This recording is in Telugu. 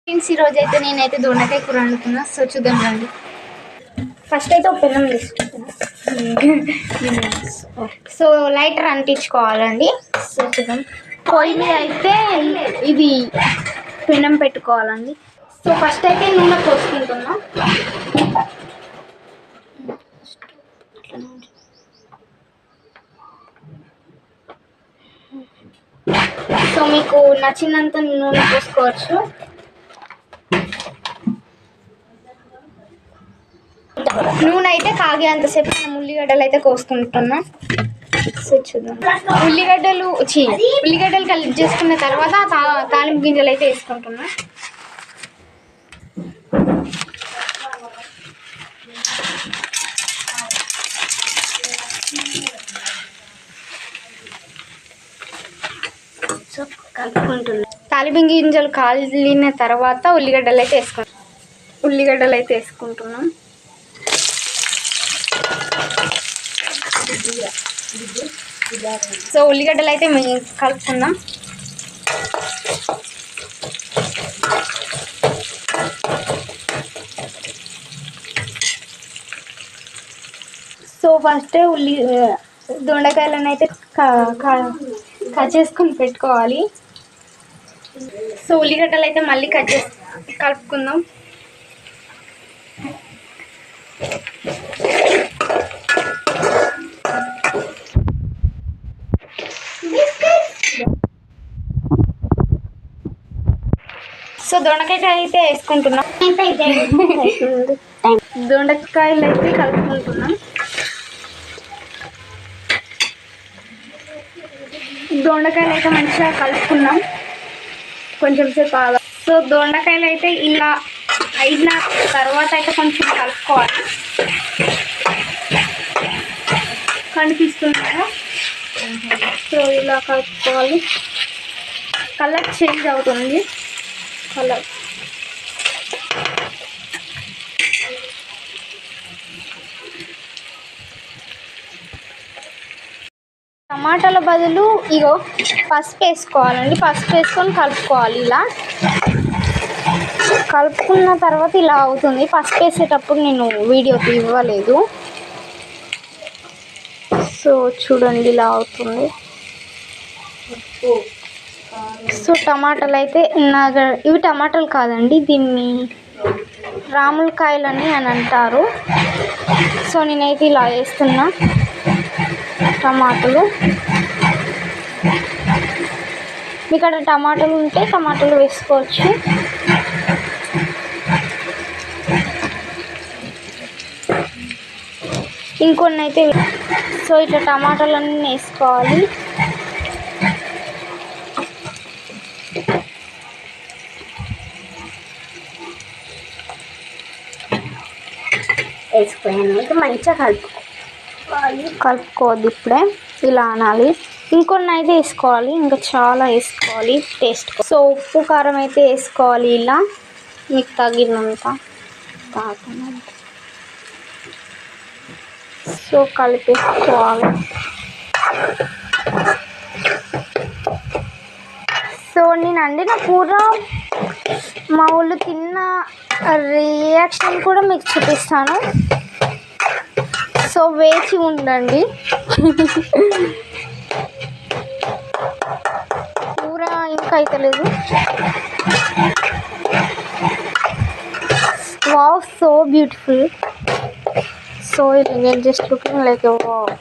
ఫ్రెండ్స్ ఈరోజు అయితే నేనైతే దొండకాయ కూర వండుతున్నా. సో చూద్దాం రండి. ఫస్ట్ అయితే ఒక పెనం తీసుకుంటున్నా. So lighter అంటించుకోవాలండి. సో చూద్దాం. పొయ్యి మీద అయితే ఇది పెనం పెట్టుకోవాలండి. సో ఫస్ట్ అయితే నూనె పోసుకుంటున్నా. సో మీకు నచ్చినంత నూనె పోసుకోవచ్చు. నూనె అయితే కాగేంతసేపు మనం ఉల్లిగడ్డలు అయితే కోసుకుంటున్నా. సో చూద్దాం. ఉల్లిగడ్డలు కలిపి చేసుకున్న తర్వాత తాలింపు గింజలు అయితే వేసుకుంటున్నా. సో కలుపుకుంటున్నా. తాలింపు గింజలు కాలిన తర్వాత ఉల్లిగడ్డలు అయితే వేసుకుంటున్నాం. సో ఉల్లిగడ్డలు అయితే మేము కలుపుకుందాం. సో ఫస్ట్ దొండకాయలను అయితే కట్ చేసుకొని పెట్టుకోవాలి. సో ఉల్లిగడ్డలు అయితే మళ్ళీ కలుపుకుందాం. సో దొండకాయ అయితే వేసుకుంటున్నాం. దొండకాయలు అయితే కలుపుకుంటున్నాం. దొండకాయలు అయితే మంచిగా కలుపుకున్నాం కొంచెం సేపు ఆగా. సో దొండకాయలు అయితే ఇలా అయిన తర్వాత అయితే కొంచెం కలుపుకోవాలి. కనిపిస్తున్నాయా? సో ఇలా కలుపుకోవాలి. కలర్ చేంజ్ అవుతుంది. కలర్ టమాటాల బదులు ఇగో పసుపు వేసుకోవాలండి. పసుపు వేసుకొని కలుపుకోవాలి. ఇలా కలుపుకున్న తర్వాత ఇలా అవుతుంది. పసుపు వేసేటప్పుడు నేను వీడియో ఇవ్వలేదు. సో చూడండి ఇలా అవుతుంది. సో టమాటాలు అయితే ఇవి టమాటాలు కాదండి, దీన్ని రాములకాయలని అని అంటారు. సో నేనైతే ఇలా వేస్తున్నా టమాటాలు. ఇక్కడ టమాటాలు ఉంటే టమాటాలు వేసుకోవచ్చు. ఇంకొన్ని అయితే సో ఇట్లా టమాటాలన్నీ వేసుకోవాలి. వేసుకున్నాక మంచిగా కలుపుకోవద్దు. ఇప్పుడే ఇలా అనాలి. ఇంకొన్ని అయితే వేసుకోవాలి, ఇంకా చాలా వేసుకోవాలి టేస్ట్. సో ఉప్పు కారం అయితే వేసుకోవాలి ఇలా మీకు తగినంత. సో కలిపేసుకోవాలి. సో నేను వండిన కూర మా ఊళ్ళు తిన్న రియాక్షన్ కూడా మీకు చూపిస్తాను. సో వేచి ఉండండి. కూర ఇంకా అయితలేదు. Wow, so beautiful. సో నేను జస్ట్ లుకింగ్ లైక్ వావ్.